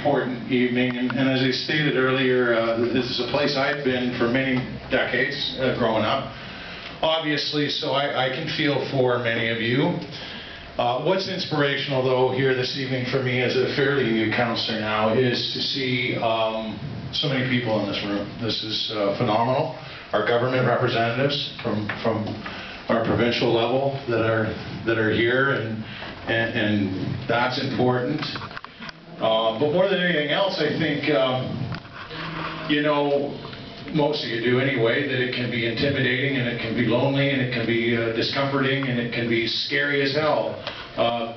important evening, and as I stated earlier, this is a place I've been for many decades growing up, obviously, so I can feel for many of you. What's inspirational, though, here this evening for me as a fairly new councillor now is to see so many people in this room. This is phenomenal. Our government representatives from our provincial level that are here, and that's important. But more than anything else, I think, you know, most of you do anyway, that it can be intimidating, and it can be lonely, and it can be discomforting, and it can be scary as hell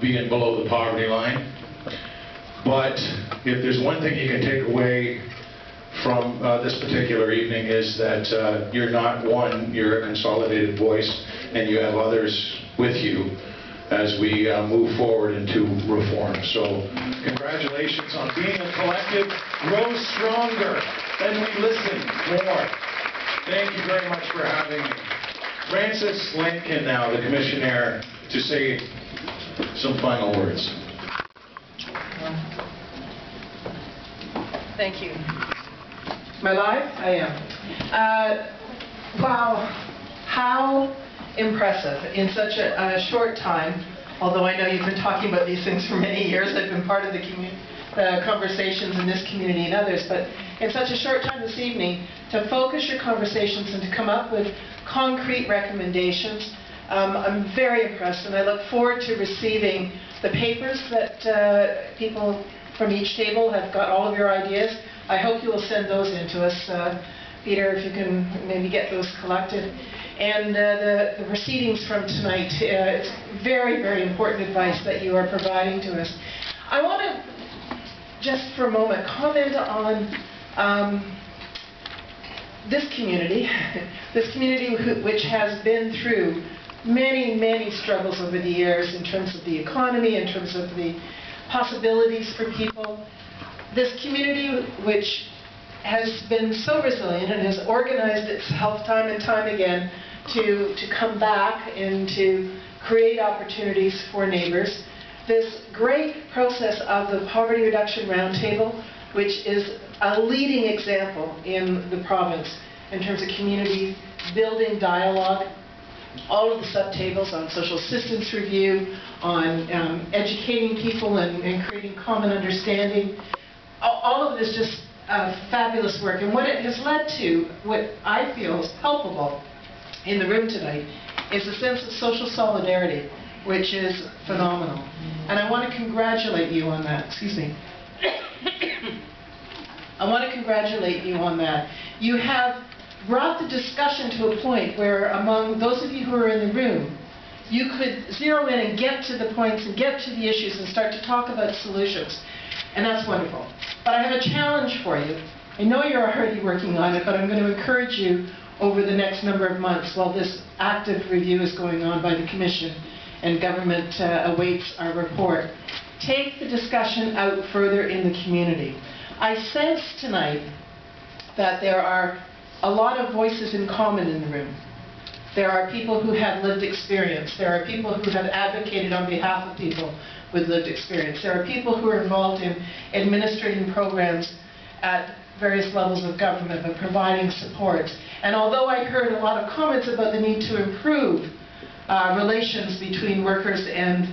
being below the poverty line. But if there's one thing you can take away from this particular evening is that you're not one, you're a consolidated voice, and you have others with you as we move forward into reform. So congratulations on being a collective, grow stronger, and we listen more. Thank you very much for having me. Francis Lincoln now, the commissioner, to say some final words. Thank you. Am I live? I am. Wow, how impressive in such a short time. Although I know you've been talking about these things for many years, I've been part of the conversations in this community and others, but in such a short time this evening, to focus your conversations and to come up with concrete recommendations, I'm very impressed, and I look forward to receiving the papers that people from each table have got all of your ideas. I hope you will send those in to us. Peter, if you can maybe get those collected. And the proceedings from tonight, it's very, very important advice that you are providing to us. I want to, just for a moment, comment on this community which has been through many, many struggles over the years in terms of the economy, in terms of the possibilities for people. This community which has been so resilient and has organized itself time and time again to come back and to create opportunities for neighbors. This great process of the Poverty Reduction Roundtable, which is a leading example in the province in terms of community building dialogue. All of the sub-tables on social assistance review, on educating people and creating common understanding. All of it is just fabulous work, and what it has led to, what I feel is palpable in the room tonight, is a sense of social solidarity, which is phenomenal. And I want to congratulate you on that. Excuse me. I want to congratulate you on that. You have brought the discussion to a point where, among those of you who are in the room, you could zero in and get to the points and get to the issues and start to talk about solutions. And that's wonderful. But I have a challenge for you. I know you're already working on it, but I'm going to encourage you over the next number of months while this active review is going on by the Commission and government awaits our report. Take the discussion out further in the community. I sense tonight that there are a lot of voices in common in the room. There are people who have lived experience. There are people who have advocated on behalf of people with lived experience. There are people who are involved in administrating programs at various levels of government and providing support. And although I heard a lot of comments about the need to improve relations between workers and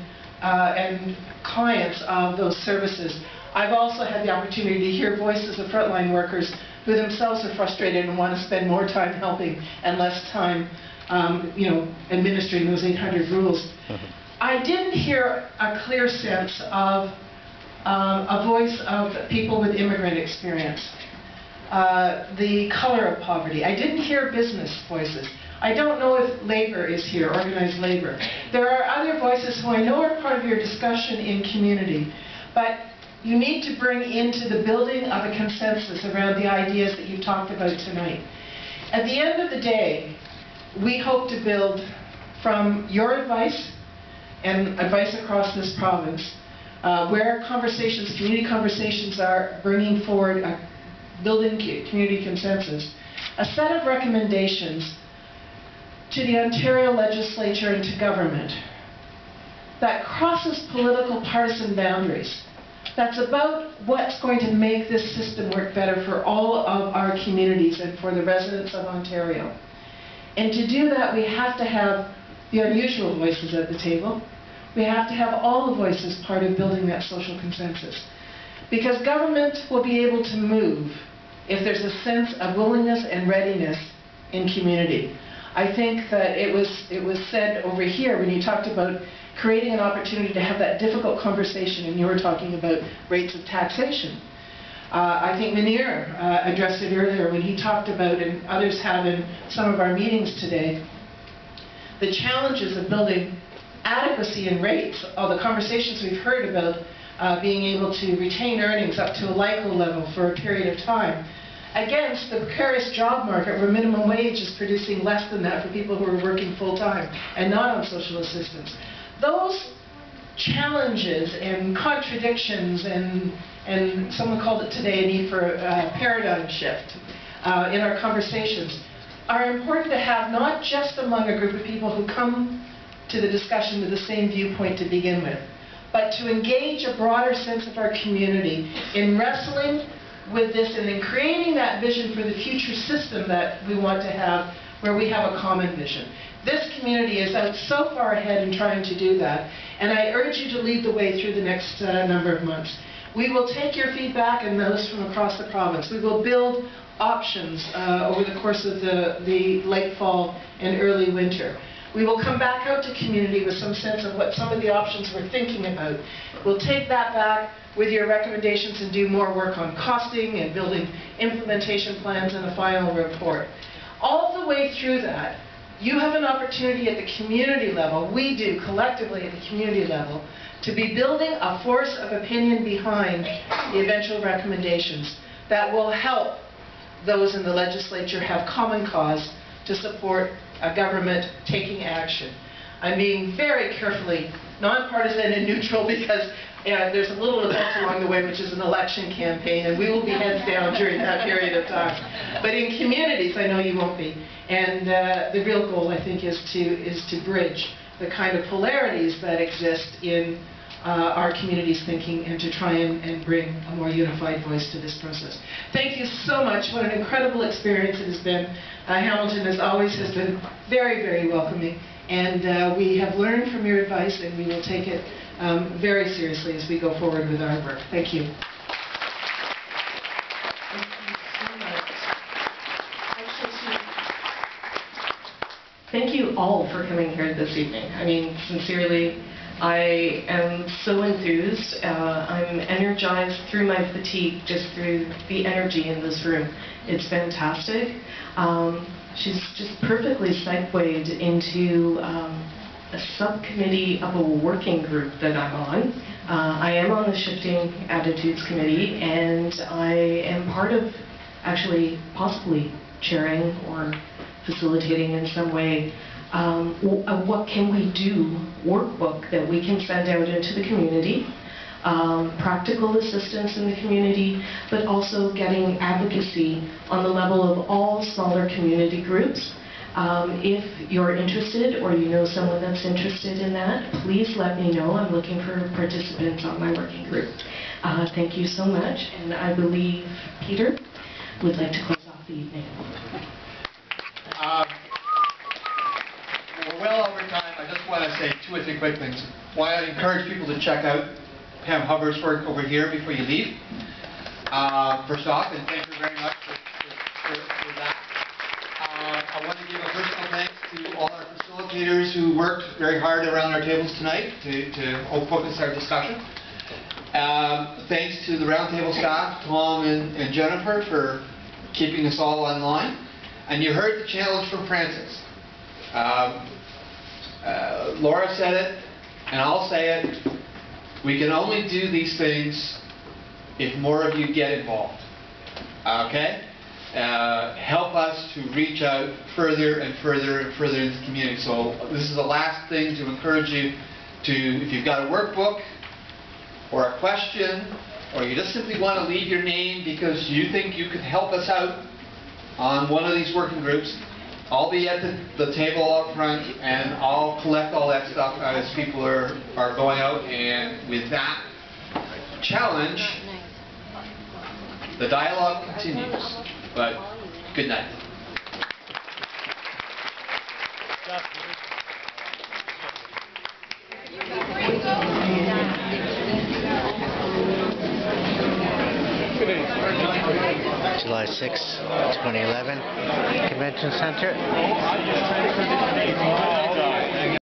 clients of those services, I've also had the opportunity to hear voices of frontline workers who themselves are frustrated and want to spend more time helping and less time administering those 800 rules. I didn't hear a clear sense of a voice of people with immigrant experience, the color of poverty. I didn't hear business voices. I don't know if labor is here, organized labor. There are other voices who I know are part of your discussion in community, but you need to bring into the building of a consensus around the ideas that you've talked about tonight. At the end of the day, we hope to build from your advice and advice across this province, where conversations, community conversations are bringing forward a building community consensus, a set of recommendations to the Ontario legislature and to government that crosses political partisan boundaries, that's about what's going to make this system work better for all of our communities and for the residents of Ontario. And to do that, we have to have the unusual voices at the table. We have to have all the voices part of building that social consensus. Because government will be able to move if there's a sense of willingness and readiness in community. I think that it was said over here when you talked about creating an opportunity to have that difficult conversation, and you were talking about rates of taxation. I think Munir addressed it earlier when he talked about, and others have in some of our meetings today, the challenges of building adequacy in rates. All the conversations we've heard about being able to retain earnings up to a LICO level for a period of time, against the precarious job market where minimum wage is producing less than that for people who are working full-time and not on social assistance. Those challenges and contradictions and someone called it today a need for a paradigm shift in our conversations are important to have, not just among a group of people who come to the discussion with the same viewpoint to begin with, but to engage a broader sense of our community in wrestling with this and in creating that vision for the future system that we want to have, where we have a common vision. This community is out so far ahead in trying to do that, and I urge you to lead the way through the next number of months. We will take your feedback and those from across the province. We will build options over the course of the late fall and early winter. We will come back out to community with some sense of what some of the options we're thinking about. We'll take that back with your recommendations and do more work on costing and building implementation plans and a final report. All the way through that, you have an opportunity at the community level, we do collectively at the community level, to be building a force of opinion behind the eventual recommendations that will help those in the legislature have common cause to support a government taking action. I'm being very carefully nonpartisan and neutral because there's a little event along the way, which is an election campaign, and we will be heads down during that period of time. But in communities, I know you won't be. And the real goal, I think, is to bridge the kind of polarities that exist in our community's thinking and to try and bring a more unified voice to this process. Thank you so much. What an incredible experience it has been. Hamilton, as always, has been very, very welcoming. And we have learned from your advice, and we will take it very seriously as we go forward with our work. Thank you. Thank you so much. Thank you all for coming here this evening. I mean, sincerely, I am so enthused. I'm energized through my fatigue, just through the energy in this room. It's fantastic. She's just perfectly segued into a subcommittee of a working group that I'm on. I am on the Shifting Attitudes Committee, and I am part of actually possibly chairing or facilitating in some way a what can we do workbook that we can send out into the community, practical assistance in the community, but also getting advocacy on the level of all smaller community groups. If you're interested or you know someone that's interested in that, please let me know. I'm looking for participants on my working group. Thank you so much, and I believe Peter would like to close off the evening. We're well over time. I just want to say 2 or 3 quick things. One, I encourage people to check out Pam Hubbard's work over here before you leave. First off, and thank you very much for that. I want to give a personal thanks to all our facilitators who worked very hard around our tables tonight to focus our discussion. Thanks to the roundtable staff, Tom and Jennifer, for keeping us all online. And you heard the challenge from Francis. Laura said it, and I'll say it. We can only do these things if more of you get involved. Okay? Help us to reach out further and further and further into the community. So this is the last thing to encourage you to, if you've got a workbook or a question, or you just simply want to leave your name because you think you could help us out on one of these working groups, I'll be at the table out front, and I'll collect all that stuff as people are going out. And with that, challenge, the dialogue continues. But good night. July 6, 2011, Convention Center.